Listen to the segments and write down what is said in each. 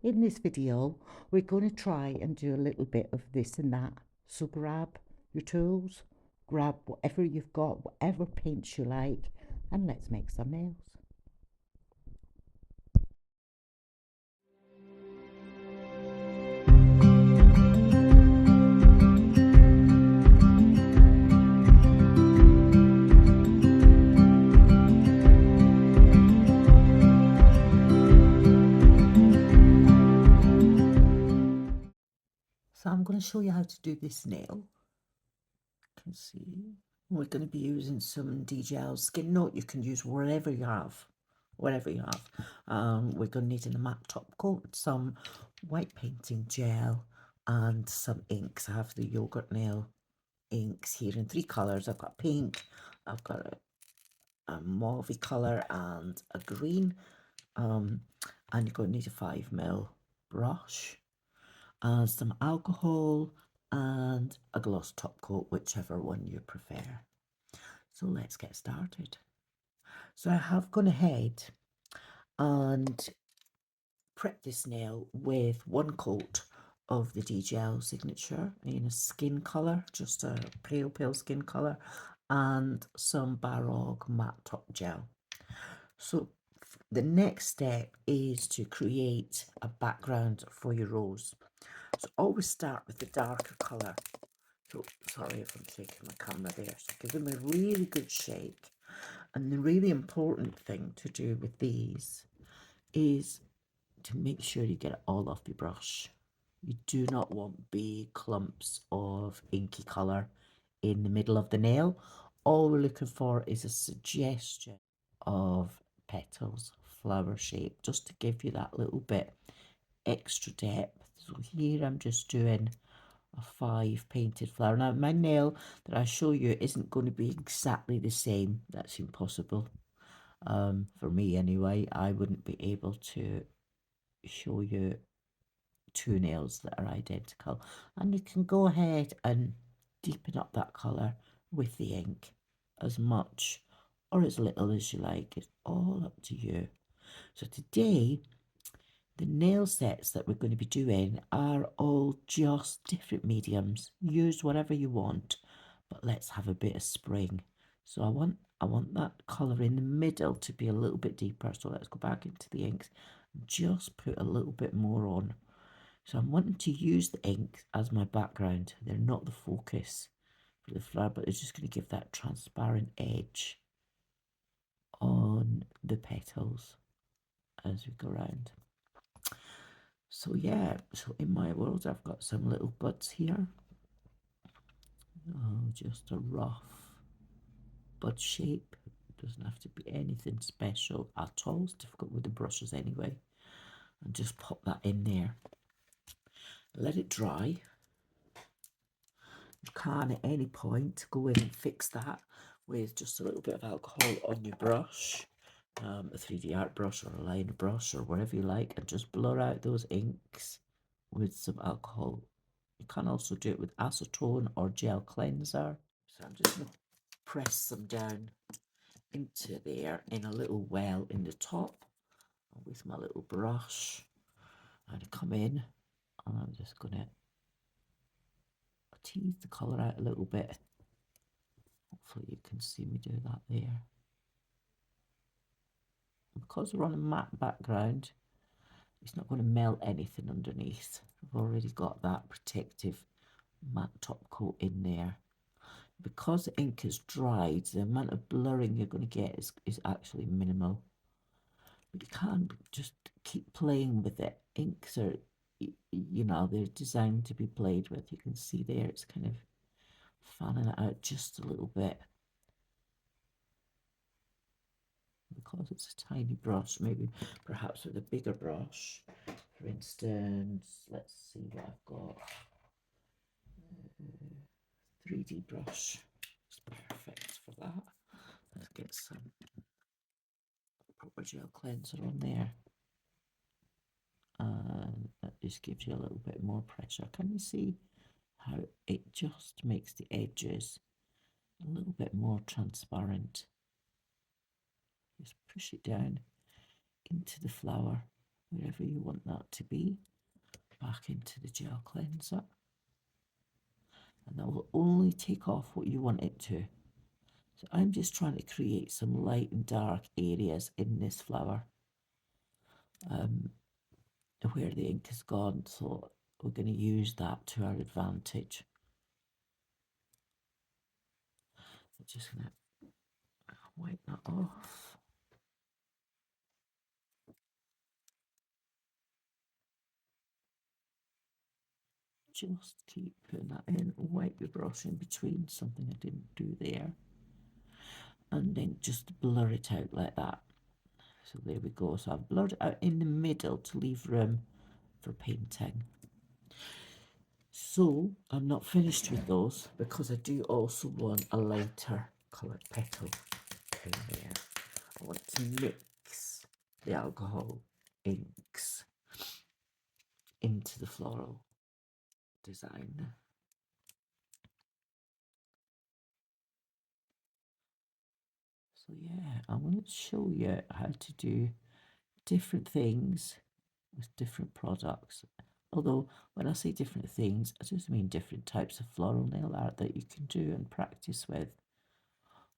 In this video, we're going to try and do a little bit of this and that. So grab your tools, grab whatever you've got, whatever paints you like, and let's make some nails. So I'm going to show you how to do this nail. You can see we're going to be using some DGL skin note. You can use whatever you have, whatever you have. We're going to need a matte top coat, some white painting gel, and some inks. I have the yogurt nail inks here in 3 colours. I've got pink, I've got a mauve colour and a green. And you're going to need a 5mm brush and some alcohol and a gloss top coat, whichever one you prefer. So let's get started. So I have gone ahead and prepped this nail with 1 coat of the DGL signature in a skin colour, just a pale skin colour, and some Barog matte top gel. So the next step is to create a background for your rose. So always start with the darker colour. So sorry if I'm shaking my camera there. So give them a really good shake. And the really important thing to do with these is to make sure you get it all off your brush. You do not want big clumps of inky colour in the middle of the nail. All we're looking for is a suggestion of petals, flower shape, just to give you that little bit extra depth. So here I'm just doing a 5 painted flower. Now my nail that I show you isn't going to be exactly the same. That's impossible. For me anyway. I wouldn't be able to show you 2 nails that are identical. And you can go ahead and deepen up that colour with the ink as much or as little as you like. It's all up to you. So today, the nail sets that we're going to be doing are all just different mediums. Use whatever you want, but let's have a bit of spring. So I want that colour in the middle to be a little bit deeper. So let's go back into the inks. Just put a little bit more on. So I'm wanting to use the ink as my background. They're not the focus for the flower, but it's just going to give that transparent edge on the petals as we go around. So yeah, so in my world I've got some little buds here. Oh, just a rough bud shape. It doesn't have to be anything special at all. It's difficult with the brushes anyway. And just pop that in there. Let it dry. You can at any point go in and fix that with just a little bit of alcohol on your brush, a 3D art brush or a liner brush or whatever you like, and just blur out those inks with some alcohol. You can also do it with acetone or gel cleanser. So I'm just going to press them down into there in a little well in the top with my little brush. And come in and I'm just going to tease the colour out a little bit. Hopefully you can see me do that there. Because we're on a matte background, it's not going to melt anything underneath. I've already got that protective matte top coat in there. Because the ink is dried, the amount of blurring you're going to get is actually minimal. But you can't just keep playing with it. Inks are, you know, they're designed to be played with. You can see there it's kind of fanning it out just a little bit. Because it's a tiny brush, maybe perhaps with a bigger brush. For instance, let's see what I've got. 3D brush. It's perfect for that. Let's get some proper gel cleanser on there. And that just gives you a little bit more pressure. Can you see how it just makes the edges a little bit more transparent? Just push it down into the flower wherever you want that to be, back into the gel cleanser. And that will only take off what you want it to. So I'm just trying to create some light and dark areas in this flower where the ink is gone. So we're going to use that to our advantage. I'm just going to wipe that off. Just keep putting that in, wipe your brush in between, something I didn't do there. And then just blur it out like that. So there we go. So I've blurred it out in the middle to leave room for painting. So I'm not finished with those because I do also want a lighter coloured petal in there. I want to mix the alcohol inks into the floral design. So yeah, I'm going to show you how to do different things with different products. Although when I say different things, I just mean different types of floral nail art that you can do and practice with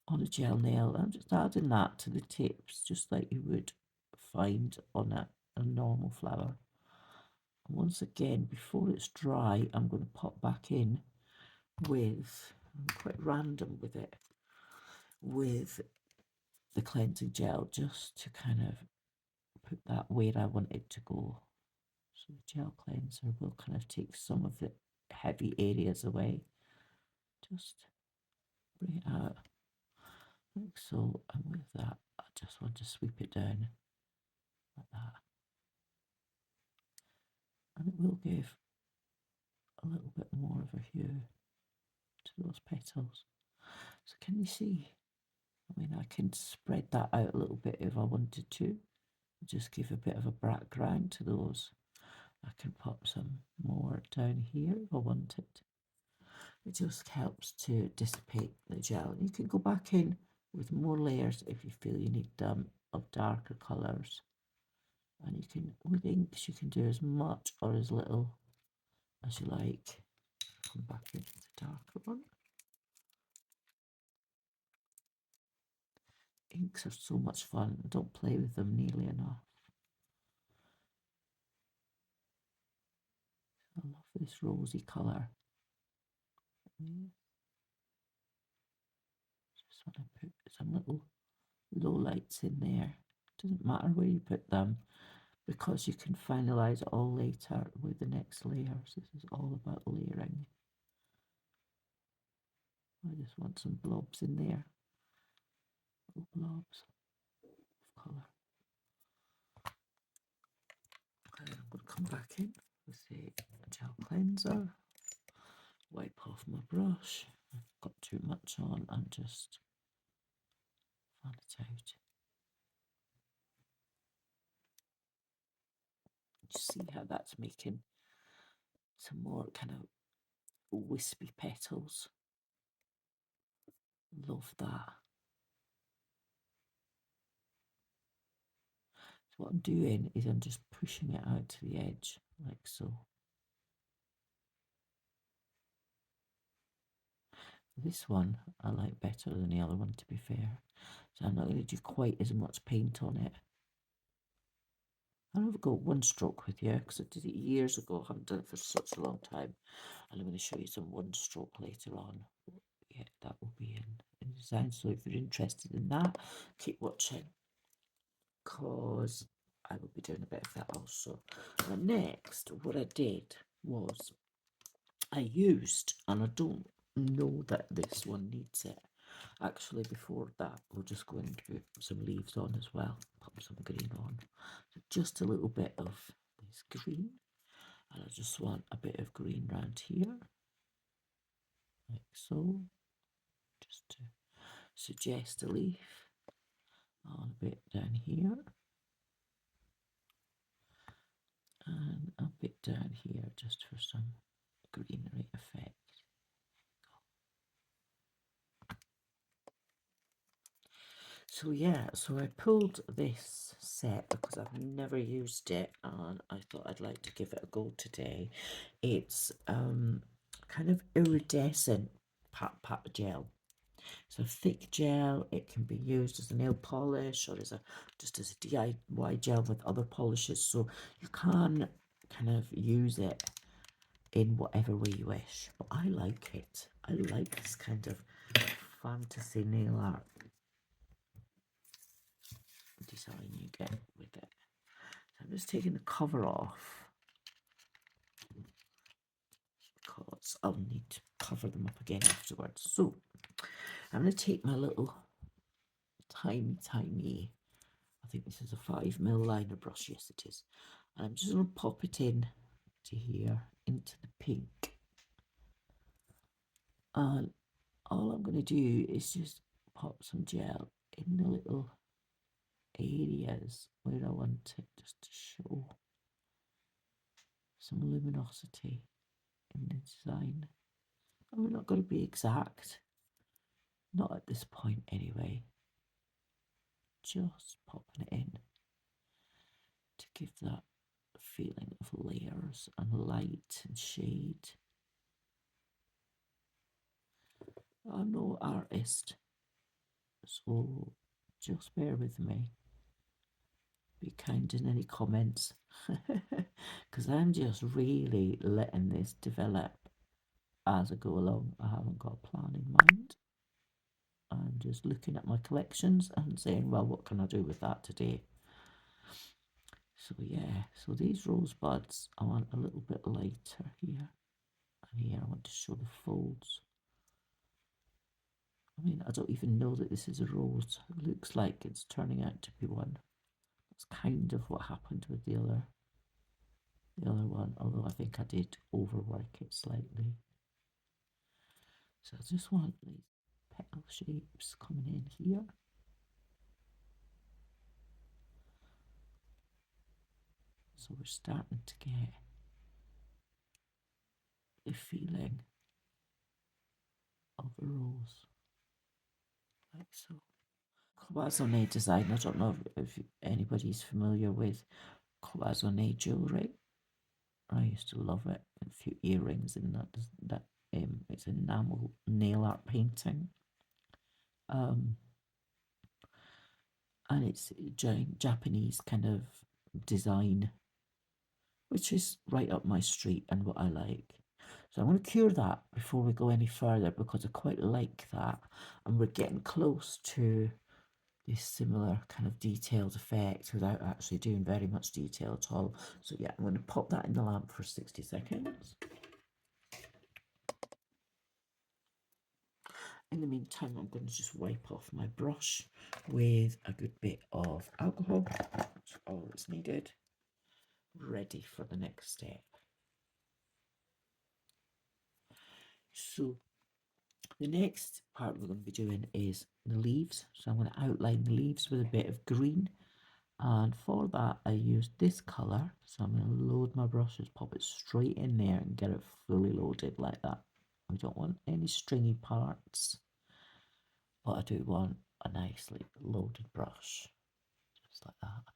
on a gel nail. I'm just adding that to the tips, just like you would find on a normal flower. And once again, before it's dry, I'm going to pop back in with, I'm quite random with it, with the cleansing gel, just to kind of put that where I want it to go. So the gel cleanser will kind of take some of the heavy areas away. Just bring it out like so, and with that I just want to sweep it down like that, and it will give a little bit more of a hue to those petals. So can you see? I mean, I can spread that out a little bit if I wanted to, just give a bit of a background to those. I can pop some more down here if I wanted. It just helps to dissipate the gel. You can go back in with more layers if you feel you need of darker colours. And you can, with inks, you can do as much or as little as you like. Come back into the darker one. Inks are so much fun. I don't play with them nearly enough. I love this rosy colour. Just want to put some little low lights in there. Doesn't matter where you put them, because you can finalise it all later with the next layers. This is all about layering. I just want some blobs in there, little blobs of colour. And I'm going to come back in with the gel cleanser, wipe off my brush. I've got too much on and just fan it out. You see how that's making some more kind of wispy petals. Love that. So what I'm doing is I'm just pushing it out to the edge like so. This one I like better than the other one, to be fair. So I'm not going to do quite as much paint on it. I'll have go one stroke with you because I did it years ago. I haven't done it for such a long time. And I'm going to show you some one stroke later on. Yeah, that will be in design. So if you're interested in that, keep watching, because I will be doing a bit of that also. And next, what I did was I used, and I don't know that this one needs it. Actually, before that, we'll just go and put some leaves on as well. Pop some green on. So just a little bit of this green. And I just want a bit of green round here. Like so. Just to suggest a leaf. On a bit down here. And a bit down here just for some greenery effect. So yeah, so I pulled this set because I've never used it and I thought I'd like to give it a go today. It's kind of iridescent pat gel. So thick gel, it can be used as a nail polish or as a just as a DIY gel with other polishes. So you can kind of use it in whatever way you wish. But I like it. I like this kind of fantasy nail art design you get with it. So I'm just taking the cover off because I'll need to cover them up again afterwards. So I'm going to take my little tiny, I think this is a 5mm liner brush, yes it is. And I'm just going to pop it in to here, into the pink. And all I'm going to do is just pop some gel in the little areas where I want it, just to show some luminosity in the design. And we're not going to be exact, not at this point anyway. Just popping it in to give that feeling of layers and light and shade. I'm no artist, so just bear with me. Be kind in any comments, because I'm just really letting this develop as I go along. I haven't got a plan in mind. I'm just looking at my collections and saying, well, what can I do with that today? So yeah, so these rosebuds, I want a little bit lighter here. And here I want to show the folds. I mean, I don't even know that this is a rose. It looks like it's turning out to be one. That's kind of what happened with the other one, although I think I did overwork it slightly. So I just want these petal shapes coming in here. So we're starting to get the feeling of a rose, like so. Cloisonne design, I don't know if anybody's familiar with cloisonne jewellery. I used to love it. A few earrings in that it's enamel nail art painting. And it's Japanese kind of design, which is right up my street and what I like. So I'm going to cure that before we go any further because I quite like that, and we're getting close to this similar kind of detailed effect without actually doing very much detail at all. So yeah, I'm going to pop that in the lamp for 60 seconds. In the meantime, I'm going to just wipe off my brush with a good bit of alcohol. That's all that's needed. Ready for the next step. So the next part we're going to be doing is the leaves. So I'm going to outline the leaves with a bit of green. And for that, I used this colour. So I'm going to load my brushes, pop it straight in there and get it fully loaded like that. We don't want any stringy parts, but I do want a nicely loaded brush, just like that.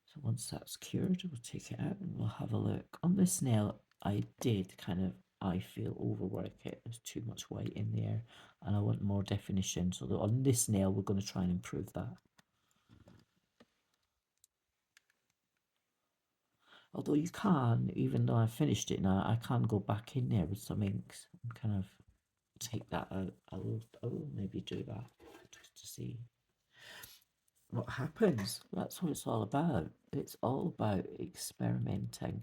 So once that's cured, we'll take it out and we'll have a look. On this nail, I did kind of, I feel, overwork it. There's too much white in there and I want more definition. So on this nail, we're going to try and improve that. Although you can, even though I finished it now, I can go back in there with some inks and kind of take that out. I will maybe do that just to see what happens. That's what it's all about. It's all about experimenting.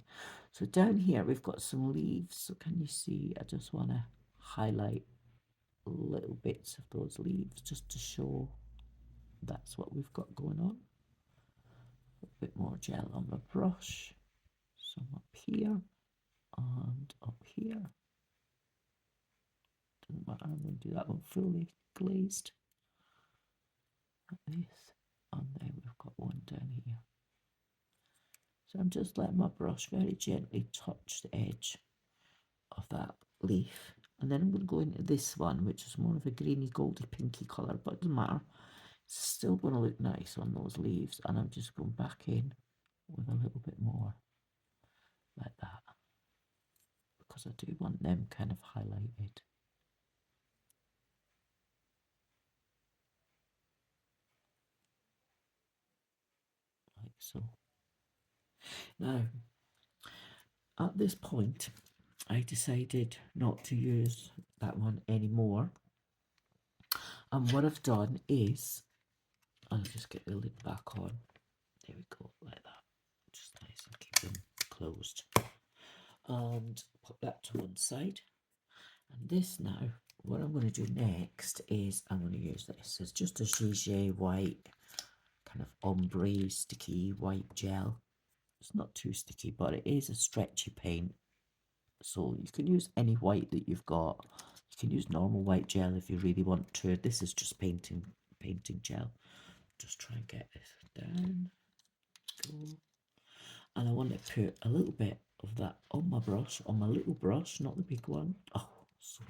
So down here we've got some leaves. So can you see? I just want to highlight little bits of those leaves just to show that's what we've got going on. A bit more gel on my brush. Some up here and up here. Doesn't matter, I'm going to do that one fully glazed like this. And then we've got one down here. So I'm just letting my brush very gently touch the edge of that leaf And then I'm going to go into this one, which is more of a greeny, goldy, pinky colour, but it doesn't matter. It's still going to look nice on those leaves. And I'm just going back in with a little bit more like that, because I do want them kind of highlighted. Like so. Now, at this point, I decided not to use that one anymore. And what I've done is, I'll just get the lid back on. There we go, like that. Just nice and keep them closed. And put that to one side. And this now, what I'm going to do next is I'm going to use this. It's just a Gigi white, kind of ombre, sticky white gel. It's not too sticky, but it is a stretchy paint. So you can use any white that you've got. You can use normal white gel if you really want to. This is just painting gel. Just try and get this down. Go. And I want to put a little bit of that on my brush, on my little brush, not the big one. Oh, sorry.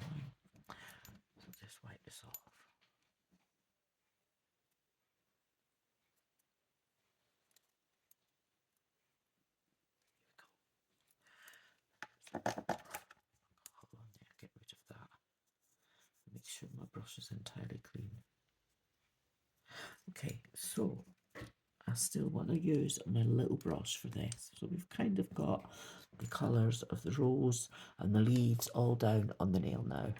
So just wipe this off. Hold on there, get rid of that. Make sure my brush is entirely clean. Okay, so I still want to use my little brush for this. So we've kind of got the colours of the rose and the leaves all down on the nail now.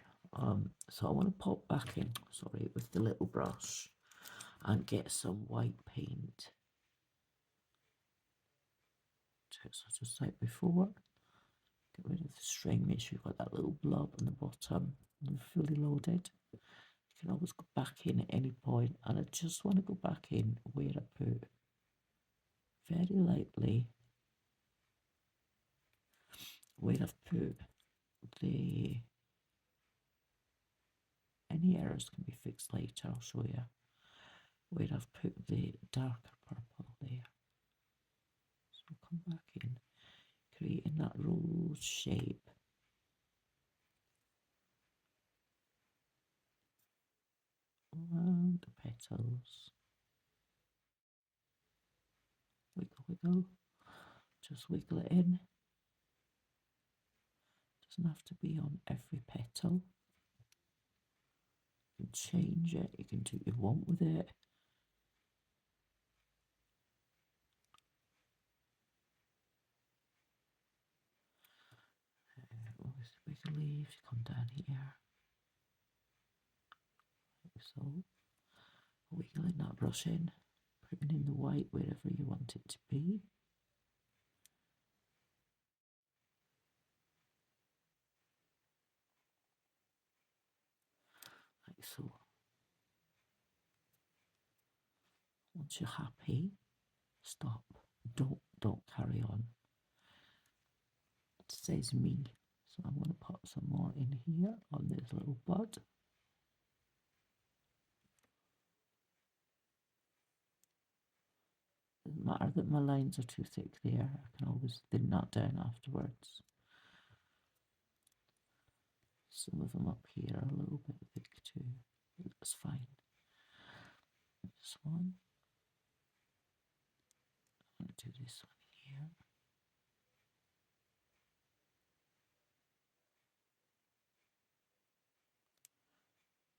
So I want to pop back in, sorry, with the little brush and get some white paint. So just like before, get rid of the string, make sure you've got that little blob on the bottom and fully loaded. You can always go back in at any point, and I just want to go back in where I put very lightly, where I've put the, any errors can be fixed later, I'll show you, where I've put the darker purple there. So come back in, creating that rose shape. Around the petals. Wiggle, wiggle. Just wiggle it in. Doesn't have to be on every petal. You can change it, you can do what you want with it. With the bigger leaves, come down here. Like so. Wiggling that brush in, putting in the white wherever you want it to be. Like so. Once you're happy, stop. Don't carry on. It says me. So I'm going to put some more in here on this little bud. Doesn't matter that my lines are too thick there. I can always thin that down afterwards. Some of them up here are a little bit thick too. That's fine. This one. I'm going to do this one here.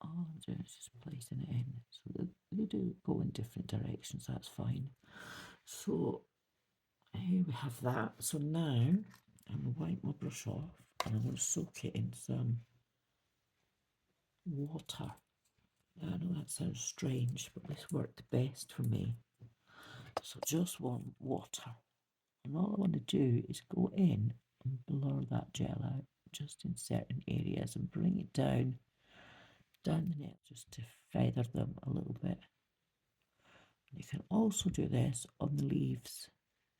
All I'm doing is just placing it in. So they do go in different directions, that's fine. So here we have that. So now I'm going to wipe my brush off and I'm going to soak it in some water. I know that sounds strange, but this worked best for me. So just warm water. And all I want to do is go in and blur that gel out just in certain areas and bring it down the nail just to feather them a little bit. You can also do this on the leaves.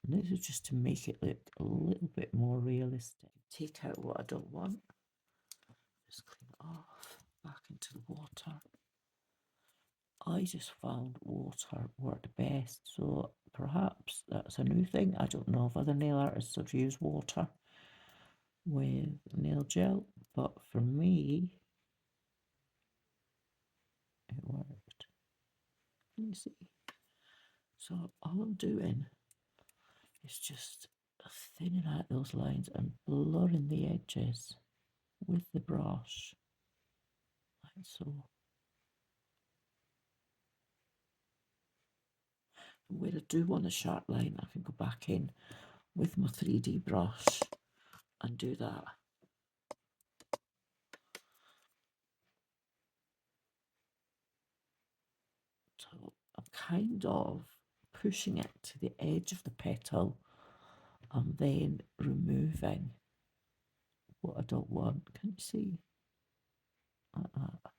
And this is just to make it look a little bit more realistic. Take out what I don't want. Just clean it off. Back into the water. I just found water worked best. So perhaps that's a new thing. I don't know if other nail artists have used water. with nail gel, but for me, it worked. Can you see? So all I'm doing is just thinning out those lines and blurring the edges with the brush, like so. Where I do want a sharp line, I can go back in with my 3D brush and do that. So I'm kind of pushing it to the edge of the petal and then removing what I don't want. Can you see? Like that.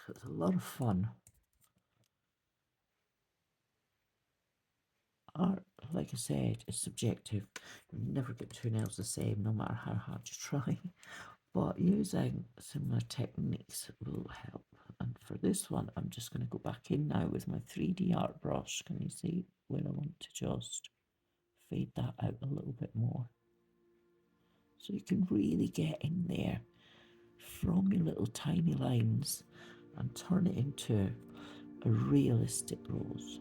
So it's a lot of fun. Art, like I said, is subjective. You never get two nails the same, no matter how hard you try. But using similar techniques will help. And for this one, I'm just going to go back in now with my 3D art brush. Can you see where I want to just fade that out a little bit more? So you can really get in there from your little tiny lines and turn it into a realistic rose.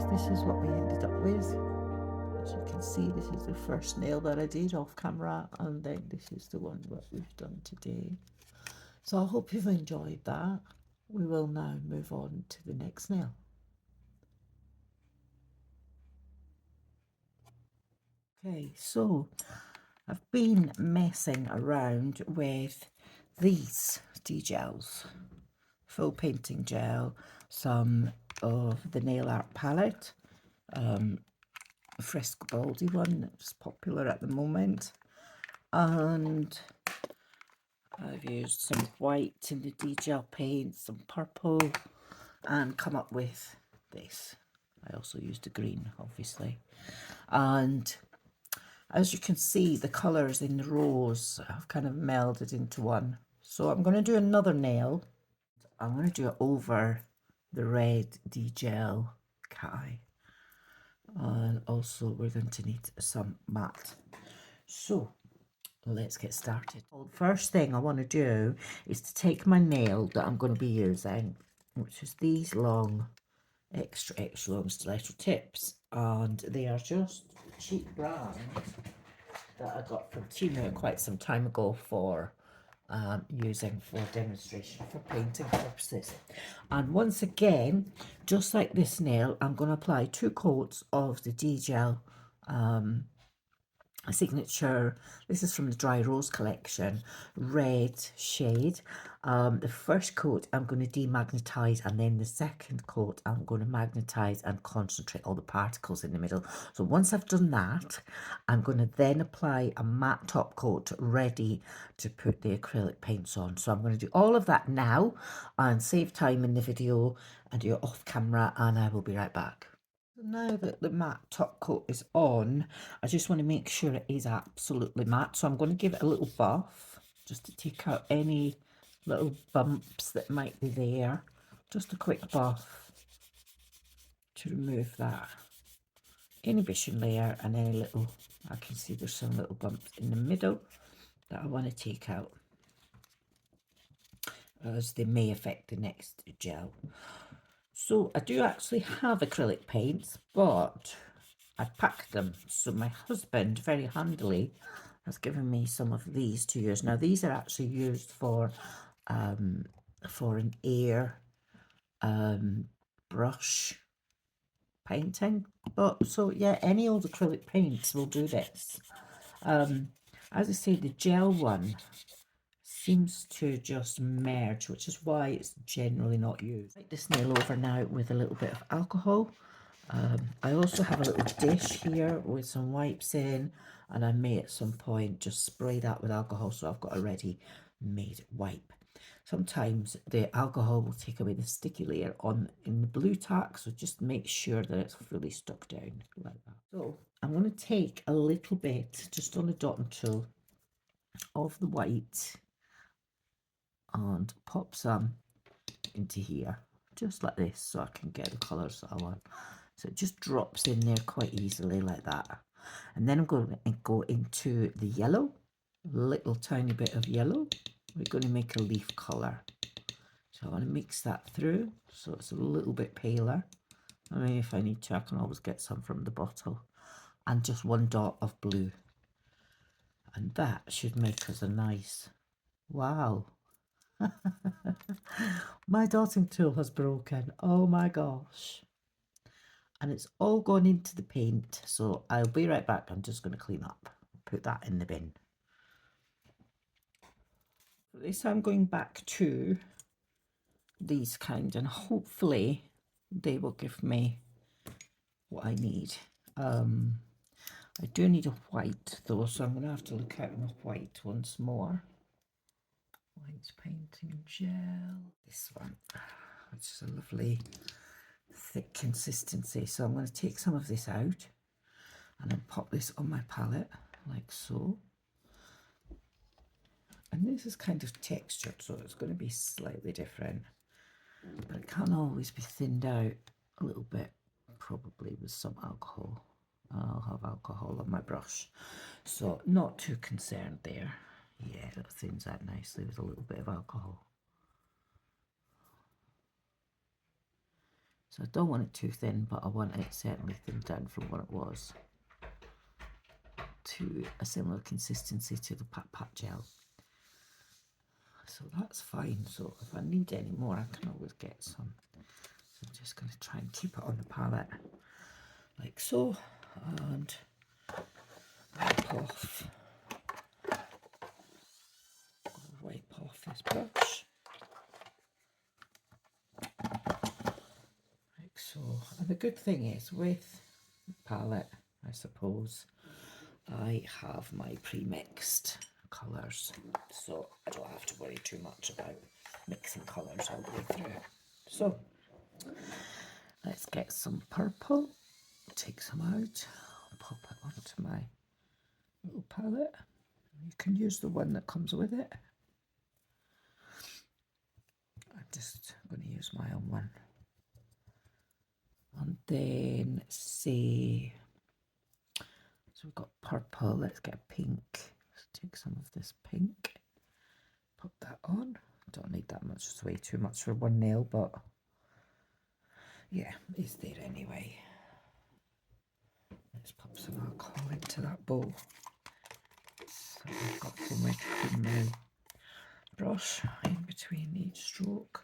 This is what we ended up with. As you can see, this is the first nail that I did off camera, and then this is the one that we've done today. So I hope you've enjoyed that. We will now move on to the next nail. Okay, so I've been messing around with these D-gels, full painting gel, some of the nail art palette, Fresco Baldy one that's popular at the moment, and I've used some white in the D-gel paint, some purple, and come up with this. I also used a green, obviously, and as you can see, the colours in the rose have kind of melded into one. So I'm going to do another nail. I'm going to do it over the red D-gel cat eye. And also we're going to need some matte So let's get started. Well, first thing I want to do is to take my nail that I'm going to be using, which is these long, extra long stiletto tips, and they are just cheap brand that I got from Temu quite some time ago for using for demonstration for painting purposes. And once again, just like this nail, I'm going to apply 2 coats of the D-Gel signature. This is from the Dry Rose collection, red shade. The first coat I'm going to demagnetize, and then the second coat I'm going to magnetize and concentrate all the particles in the middle. So once I've done that, I'm going to then apply a matte top coat ready to put the acrylic paints on. So I'm going to do all of that now and save time in the video and do it off camera, and I will be right back. Now that the matte top coat is on, I just want to make sure it is absolutely matte. So I'm going to give it a little buff just to take out any little bumps that might be there. Just a quick buff to remove that inhibition layer and any little, I can see there's some little bumps in the middle that I want to take out, as they may affect the next gel. So I do actually have acrylic paints, but I packed them. So my husband very handily has given me some of these to use. Now these are actually used for an air brush painting. But so yeah, any old acrylic paints will do this. As I say, the gel one seems to just merge, which is why it's generally not used. Like this nail over now with a little bit of alcohol. I also have a little dish here with some wipes in, and I may at some point just spray that with alcohol, so I've got a ready made wipe. Sometimes the alcohol will take away the sticky layer on in the blue tack, so just make sure that it's fully stuck down like that. So I'm going to take a little bit just on a dotting tool of the white and pop some into here, just like this, so I can get the colours that I want. So it just drops in there quite easily like that. And then I'm going to go into the yellow, little tiny bit of yellow. We're going to make a leaf colour. So I want to mix that through so it's a little bit paler. I mean, if I need to, I can always get some from the bottle. And just 1 dot of blue. And that should make us a nice, wow. My dotting tool has broken. Oh my gosh. And it's all gone into the paint, so I'll be right back. I'm just going to clean up, put that in the bin. This I'm going back to these kind, and hopefully they will give me what I need. I do need a white though, so I'm going to have to look at my white once more. White painting gel, this one, which is a lovely thick consistency. So I'm going to take some of this out and then pop this on my palette like so. And this is kind of textured, so it's going to be slightly different, but it can always be thinned out a little bit, probably with some alcohol. I'll have alcohol on my brush, so not too concerned there. Yeah, that thins out nicely with a little bit of alcohol. So I don't want it too thin, but I want it certainly thinned down from what it was to a similar consistency to the Pat Pat gel. So that's fine. So if I need any more, I can always get some. So I'm just going to try and keep it on the palette like so, and wipe off this brush like so. And the good thing is with the palette, I suppose, I have my pre-mixed colours, so I don't have to worry too much about mixing colours all the way through. So let's get some purple, take some out, pop it onto my little palette. You can use the one that comes with it. I'm just going to use my own one. And then say So we've got purple, let's get pink. Let's take some of this pink, put that on. Don't need that much, it's way too much for one nail, but yeah, it's there anyway. Let's pop some alcohol into that bowl. So I've got some with the brush in between each stroke.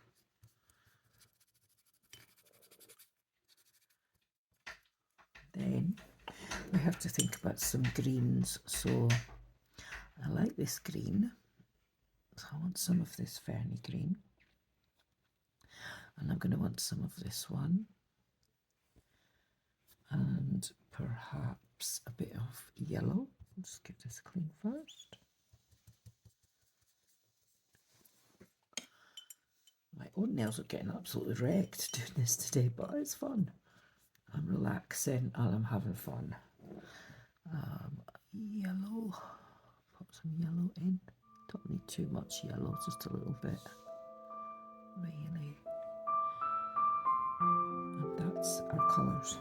Then we have to think about some greens. So I like this green, so I want some of this ferny green, and I'm going to want some of this one, and perhaps a bit of yellow. Let's get this clean first. My own nails are getting absolutely wrecked doing this today, but it's fun. I'm relaxing and I'm having fun. Yellow, put some yellow in. Don't need too much yellow, just a little bit, really. And that's our colours.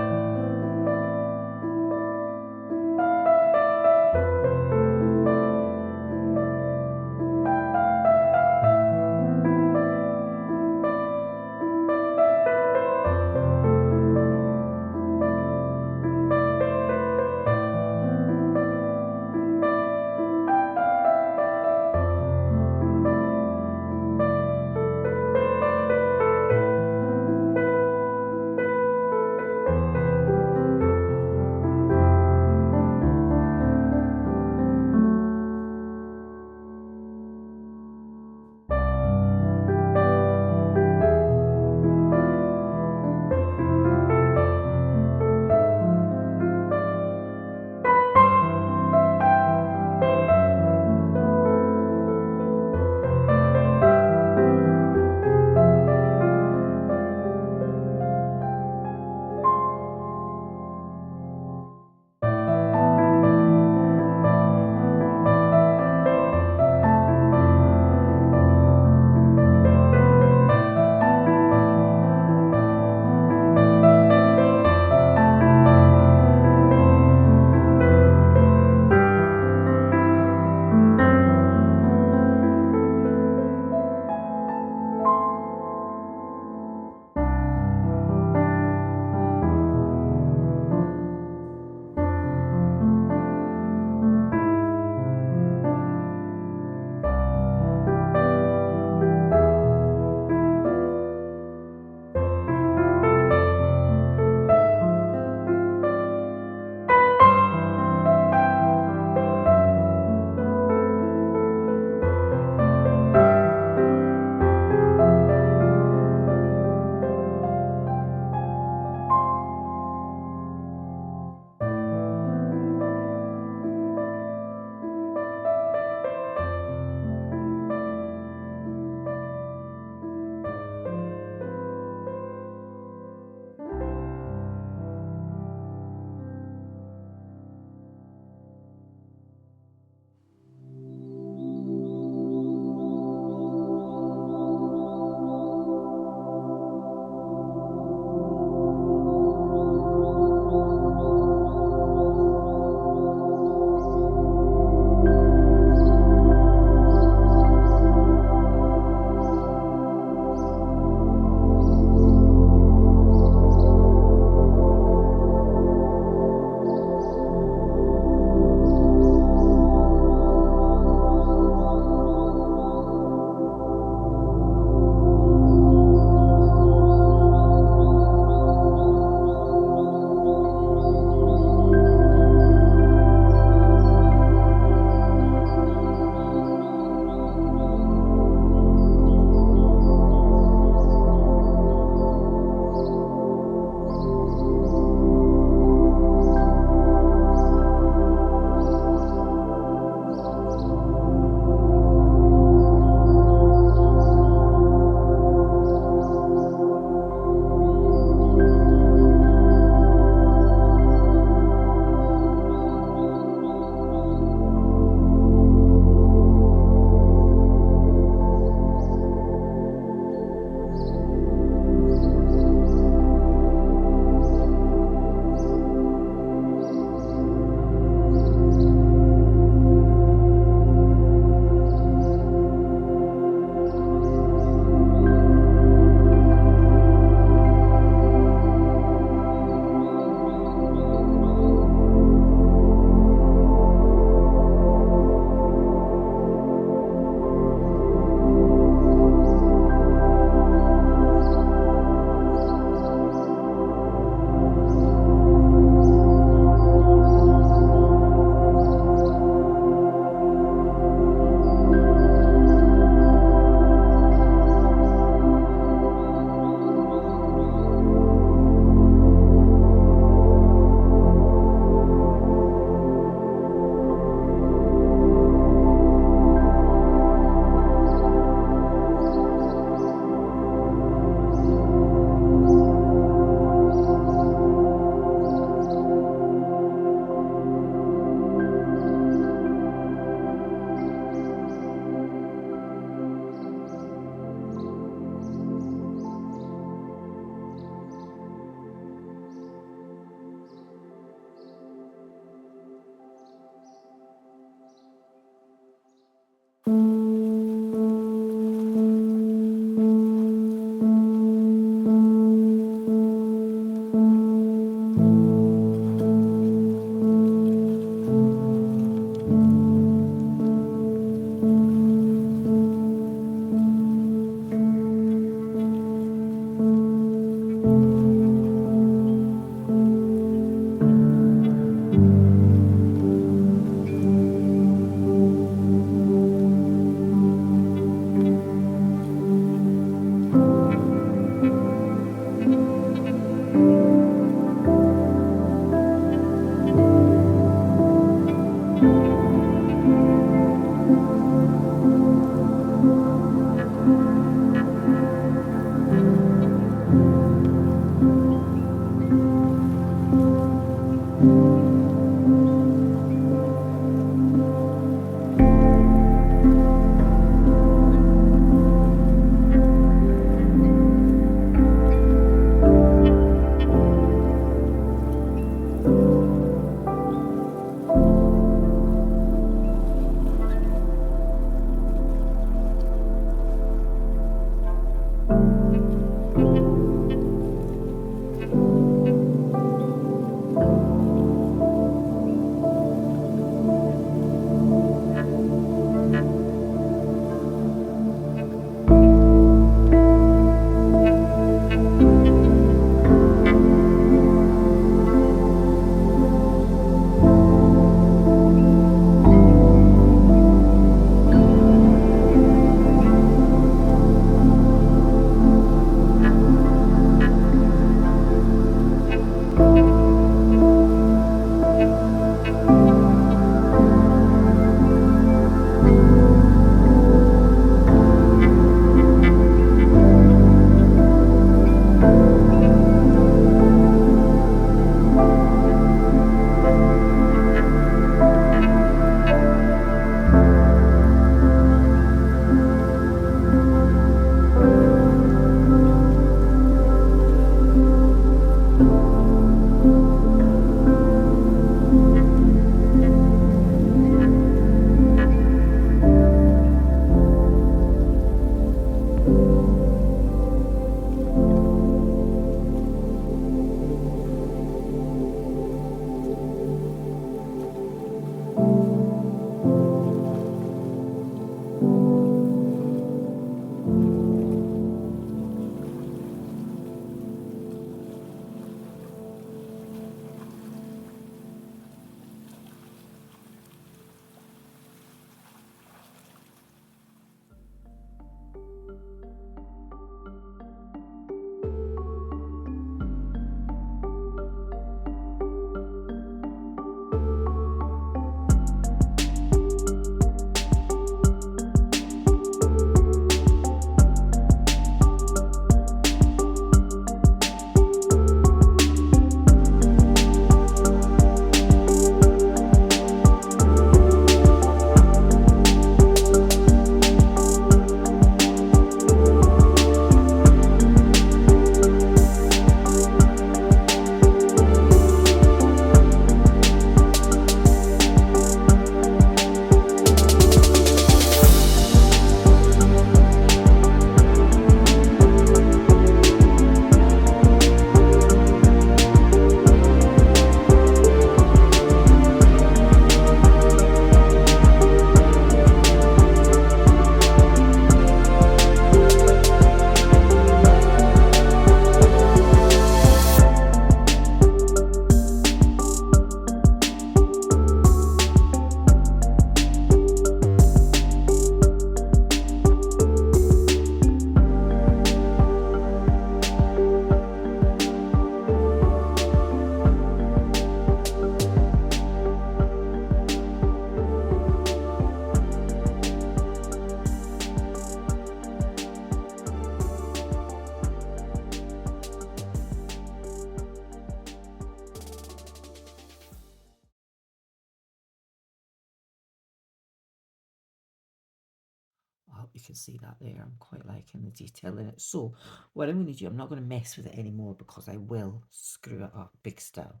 hope you can see that there. I'm quite liking the detail in it. So what I'm going to do, I'm not going to mess with it anymore because I will screw it up big style.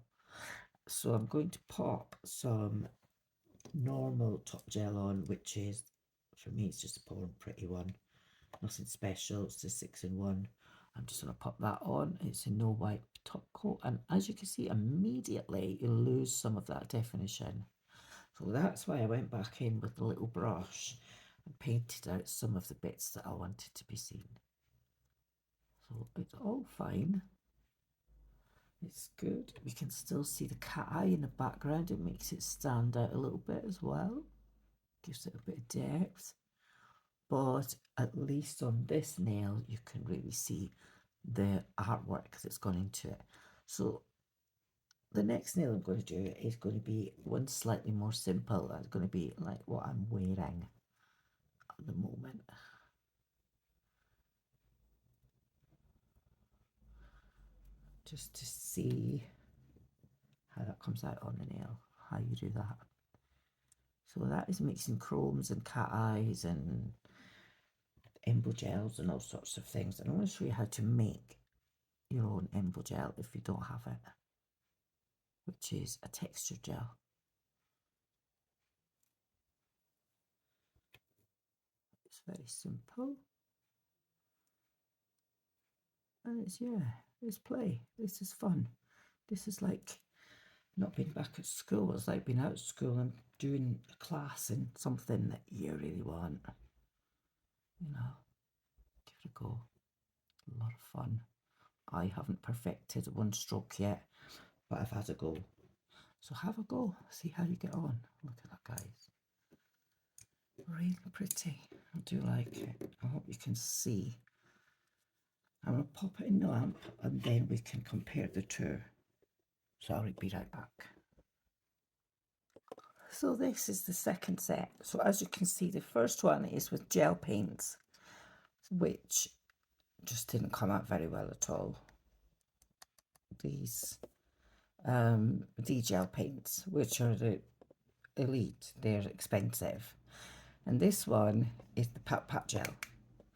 So I'm going to pop some normal top gel on, which is, for me, it's just a Born Pretty one. Nothing special, it's just 6-in-1. I'm just going to pop that on. It's a no wipe top coat, and as you can see, immediately you lose some of that definition. So that's why I went back in with the little brush and painted out some of the bits that I wanted to be seen. So it's all fine. It's good. We can still see the cat eye in the background. It makes it stand out a little bit as well. Gives it a bit of depth. But at least on this nail, you can really see the artwork that's gone into it. So the next nail I'm going to do is going to be one slightly more simple. It's going to be like what I'm wearing at the moment. Just to see how that comes out on the nail, how you do that. So that is mixing chromes and cat eyes and embo gels and all sorts of things. And I'm going to show you how to make your own embo gel if you don't have it, which is a texture gel. It's very simple. And it's, yeah, it's play. This is fun. This is like not being back at school. It's like being out of school and doing a class in something that you really want. You know, give it a go. A lot of fun. I haven't perfected one stroke yet, but I've had a go. So have a go. See how you get on. Look at that, guys. Really pretty. I do like it. I hope you can see. I'm going to pop it in the lamp and then we can compare the two. So I'll be right back. So this is the second set. So as you can see, the first one is with gel paints, which just didn't come out very well at all. These gel paints, which are the elite, they're expensive. And this one is the Pat Pat gel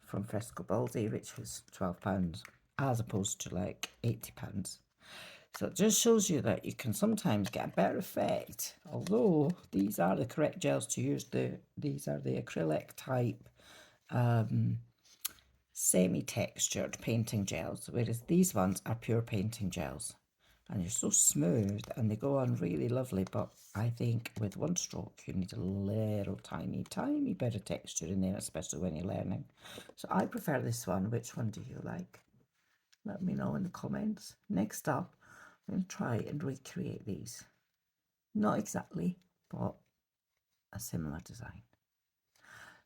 from Frescobaldi, which was £12 as opposed to like £80. So it just shows you that you can sometimes get a better effect, although these are the correct gels to use. These are the acrylic type semi-textured painting gels, whereas these ones are pure painting gels. And they're so smooth and they go on really lovely, but I think with one stroke you need a little tiny bit of texture in there, especially when you're learning. So I prefer this one. Which one do you like? Let me know in the comments. Next up, I'm going to try and recreate these. Not exactly, but a similar design.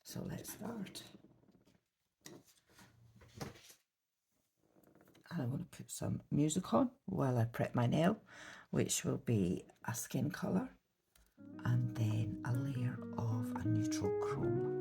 So let's start. And I'm going to put some music on while I prep my nail, which will be a skin colour and then a layer of a neutral chrome.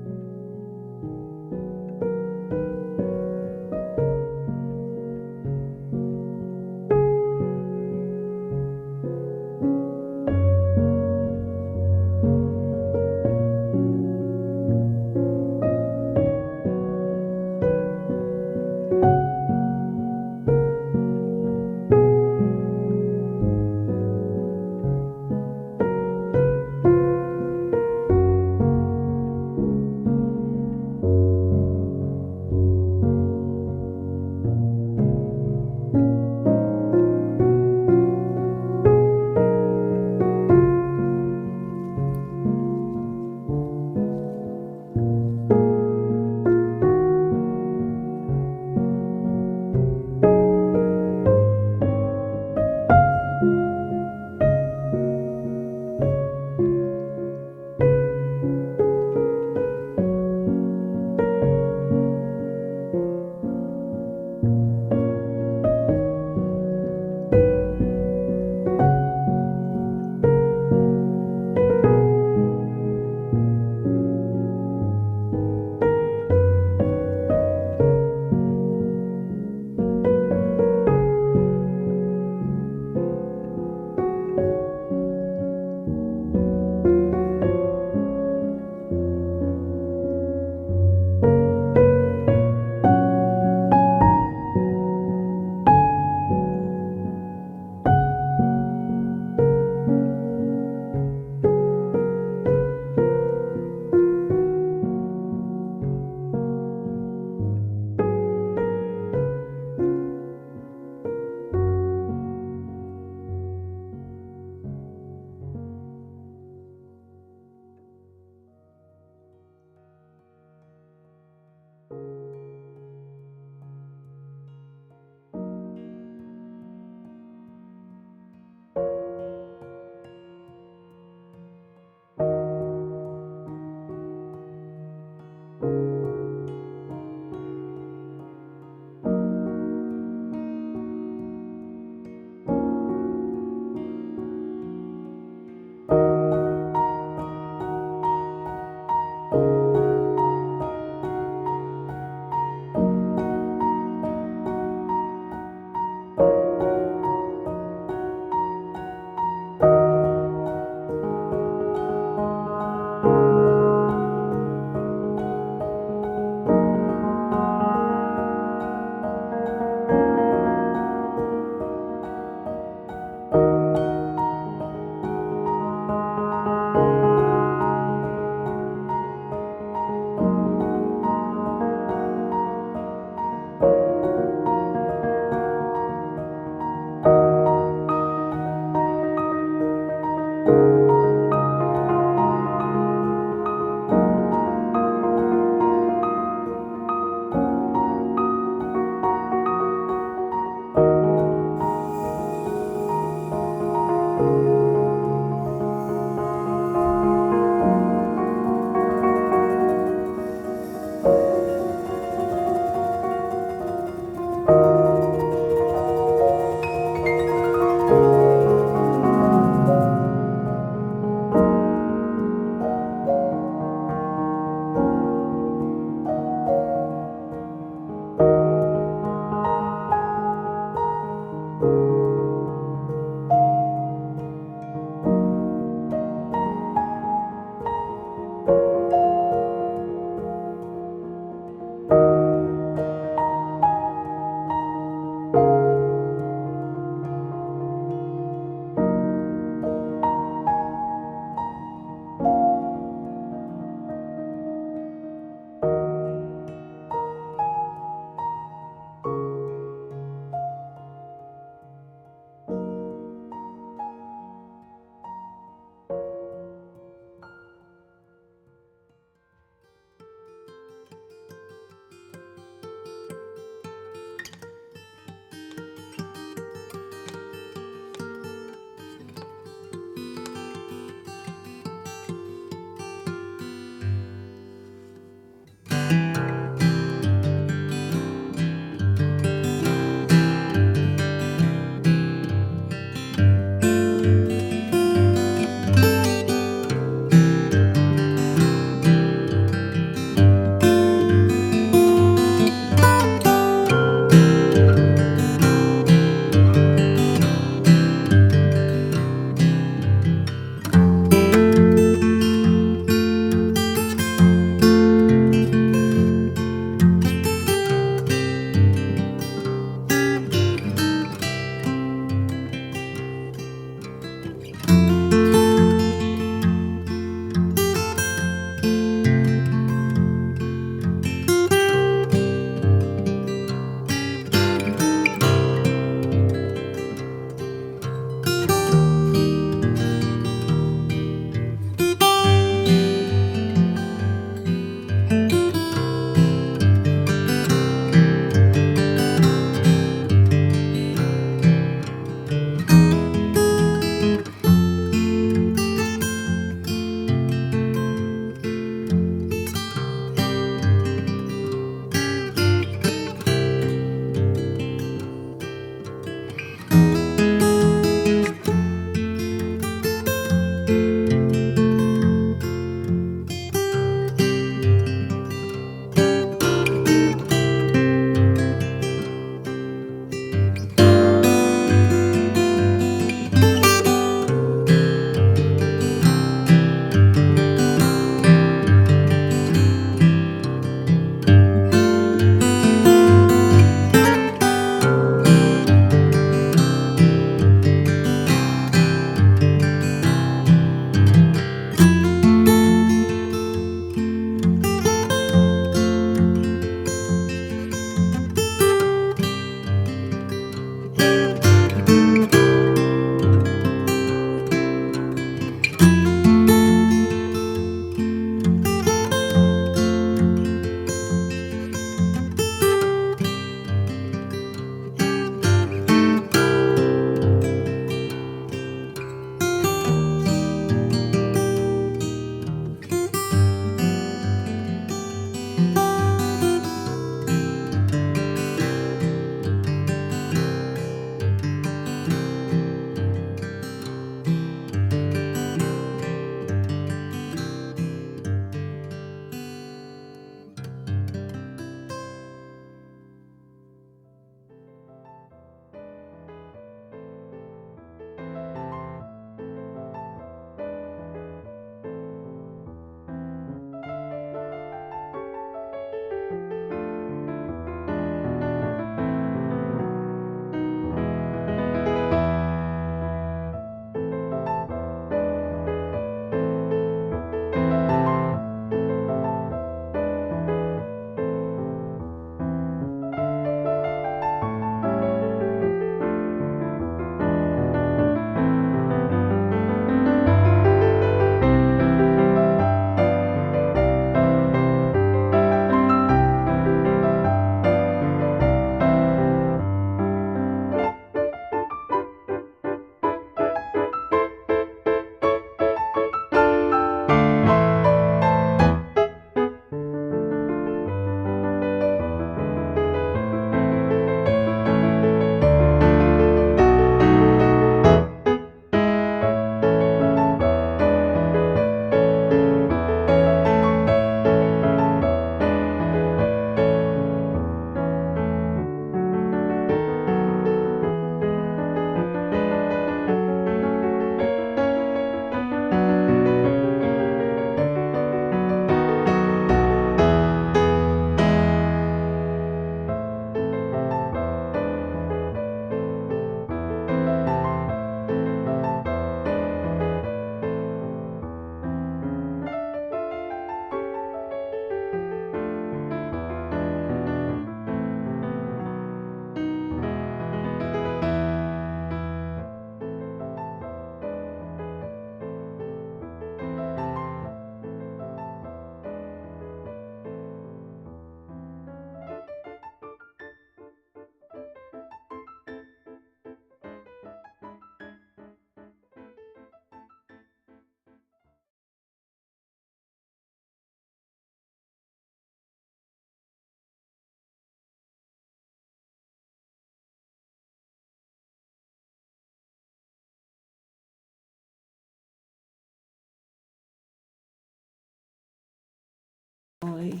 I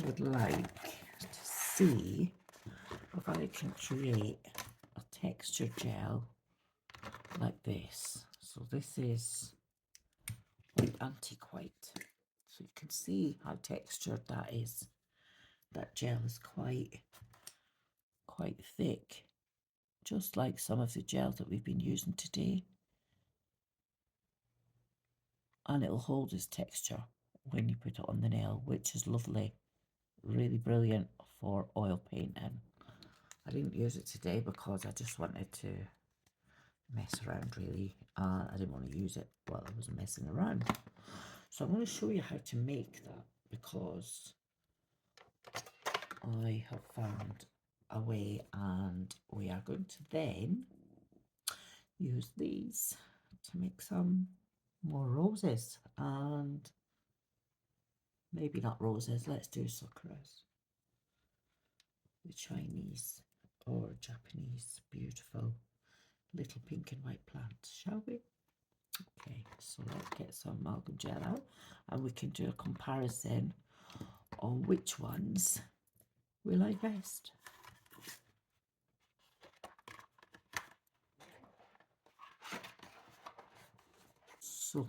would like to see if I can create a texture gel like this. So this is white antique white. So you can see how textured that is. That gel is quite thick, just like some of the gels that we've been using today. And it'll hold its texture when you put it on the nail, which is lovely. Really brilliant for oil painting. I didn't use it today because I just wanted to mess around really. I didn't want to use it while I was messing around. So I'm going to show you how to make that, because I have found a way, and we are going to then use these to make some more roses, and maybe not roses, let's do sakuras, the Chinese or Japanese beautiful little pink and white plants, shall we? Okay, so let's get some amalgam gel out, and we can do a comparison on which ones we like best. So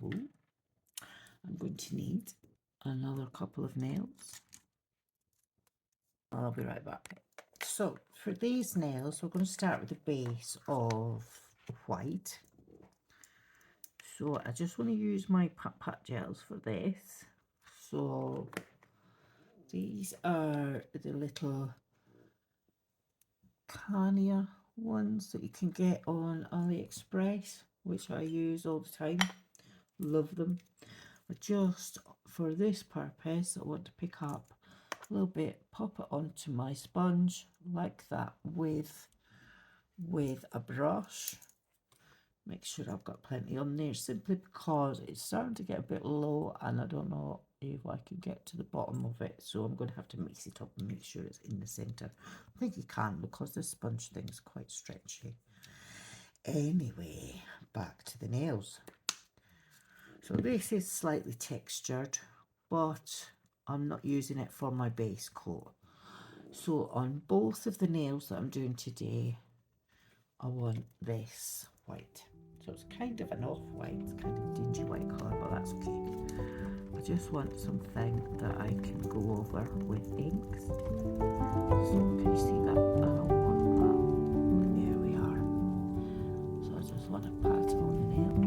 I'm going to need another couple of nails. I'll be right back. So for these nails, we're going to start with the base of white. So I just want to use my pat gels for this. So these are the little Cania ones that you can get on AliExpress, which I use all the time. Love them. But just for this purpose, I want to pick up a little bit, pop it onto my sponge like that with a brush. Make sure I've got plenty on there, simply because it's starting to get a bit low and I don't know if I can get to the bottom of it, so I'm going to have to mix it up and make sure it's in the center. I think you can, because this sponge thing is quite stretchy. Anyway, back to the nails. So this is slightly textured, but I'm not using it for my base coat. So on both of the nails that I'm doing today, I want this white. So it's kind of an off-white, it's kind of a dingy white colour, but that's okay. I just want something that I can go over with inks. So can you see that? I don't want that. There we are. So I just want to pat on the nail.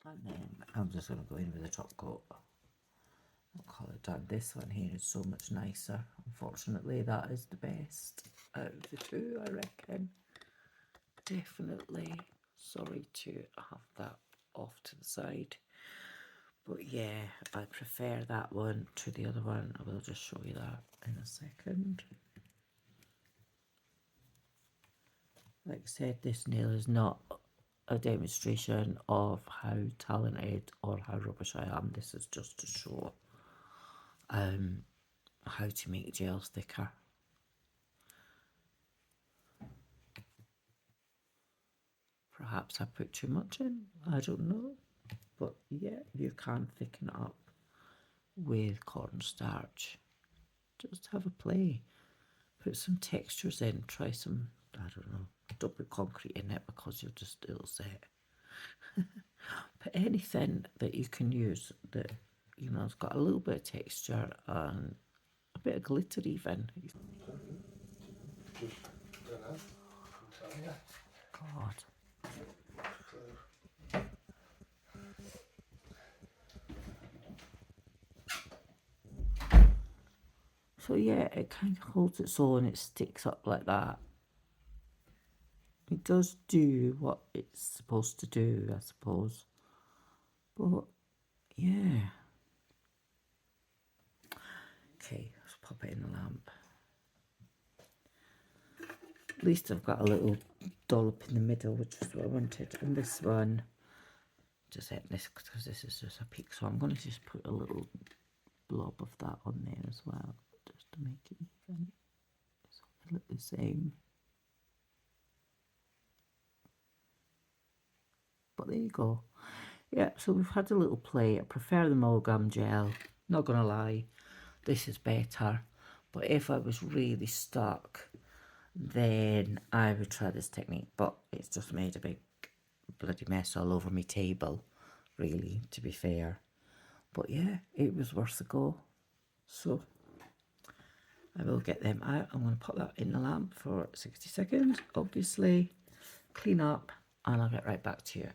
And then I'm just going to go in with the top coat. I'll call it done. This one here is so much nicer. Unfortunately, that is the best out of the two, I reckon. Definitely. Sorry to have that off to the side. But yeah, I prefer that one to the other one. I will just show you that in a second. Like I said, this nail is not a demonstration of how talented or how rubbish I am. This is just to show how to make gels thicker. Perhaps I put too much in, I don't know. But yeah, you can thicken it up with cornstarch. Just have a play. Put some textures in, try some, I don't know, don't put concrete in it because it'll set. But anything that you can use that, you know, it's got a little bit of texture and a bit of glitter even. God. So yeah, it kind of holds its own, it sticks up like that. It does do what it's supposed to do, I suppose. But yeah. Okay, let's pop it in the lamp. At least I've got a little dollop in the middle, which is what I wanted. And this one, just hit this because this is just a peak. So I'm going to just put a little blob of that on there as well, just to make it even. So they look the same. But there you go. Yeah, so we've had a little play. I prefer the amalgam gel. Not going to lie, this is better. But if I was really stuck, then I would try this technique. But it's just made a big bloody mess all over my table, really, to be fair. But yeah, it was worth a go. So I will get them out. I'm going to put that in the lamp for 60 seconds, obviously. Clean up, and I'll get right back to you.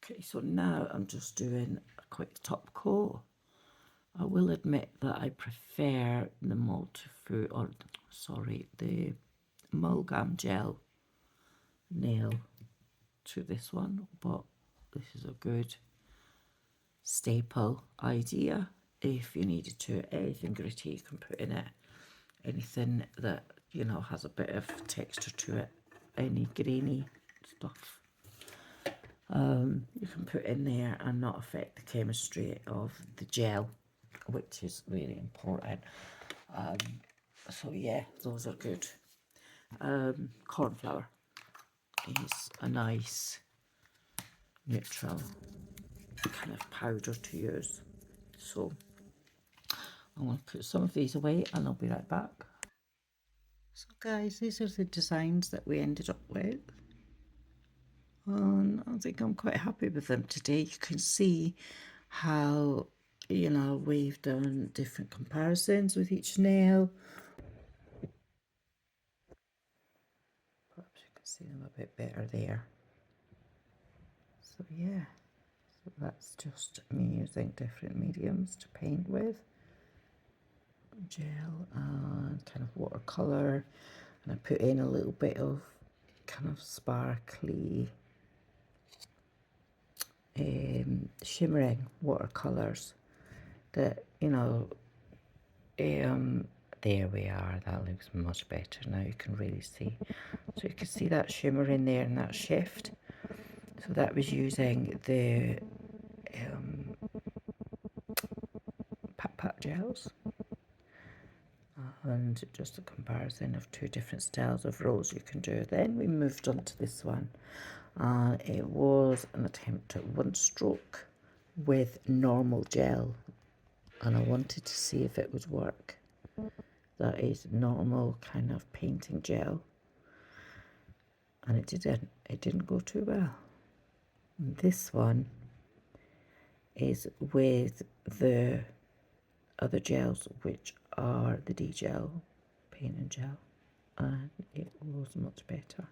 Okay, so now I'm just doing a quick top coat. I will admit that I prefer the the amalgam gel nail to this one, but this is a good staple idea. If you needed to, anything gritty you can put in it, anything that, you know, has a bit of texture to it, any grainy stuff, you can put in there and not affect the chemistry of the gel, which is really important. So yeah, those are good. Cornflour is a nice neutral kind of powder to use. So I'm going to put some of these away and I'll be right back. So guys, these are the designs that we ended up with. And I think I'm quite happy with them today. You can see how, you know, we've done different comparisons with each nail. Perhaps you can see them a bit better there. So yeah, so that's just me using different mediums to paint with. Gel and kind of watercolour, and I put in a little bit of kind of sparkly shimmering watercolours that, you know, there we are, that looks much better now. You can really see, so you can see that shimmer in there and that shift. So that was using the Pat Pat gels, and just a comparison of two different styles of rose you can do. Then we moved on to this one, and it was an attempt at one stroke with normal gel, and I wanted to see if it would work. That is normal kind of painting gel, and it didn't go too well. And this one is with the other gels, which are the D-gel painting gel, and it was much better.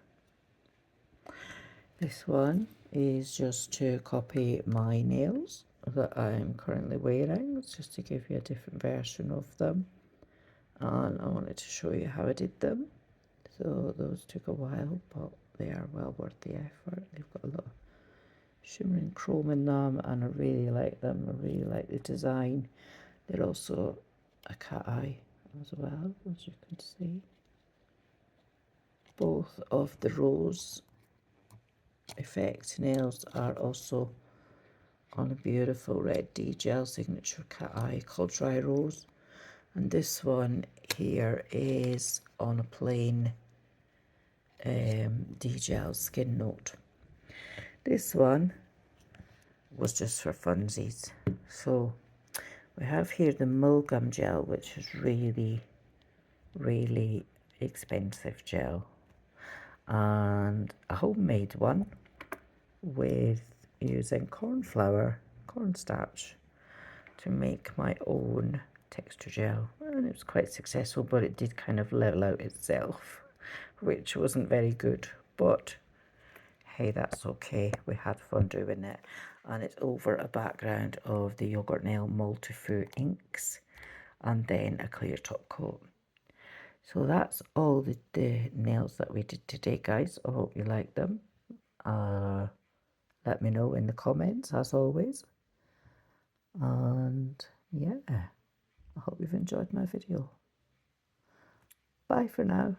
This one is just to copy my nails that I'm currently wearing. It's just to give you a different version of them. And I wanted to show you how I did them. So those took a while, but they are well worth the effort. They've got a lot of shimmering chrome in them, and I really like them. I really like the design. They're also a cat eye as well, as you can see. Both of the rose effect nails are also on a beautiful red D-gel signature cat eye called Dry Rose. And this one here is on a plain D-gel Skin Note. This one was just for funsies. So we have here the Mulgam gel, which is really, really expensive gel. And a homemade one with using corn flour, cornstarch to make my own texture gel. And it was quite successful, but it did kind of level out itself, which wasn't very good. But hey, that's okay. We had fun doing it. And it's over a background of the Yogurt Nail Multi-Fu inks and then a clear top coat. So that's all the nails that we did today, guys. I hope you like them. Let me know in the comments, as always. And yeah, I hope you've enjoyed my video. Bye for now.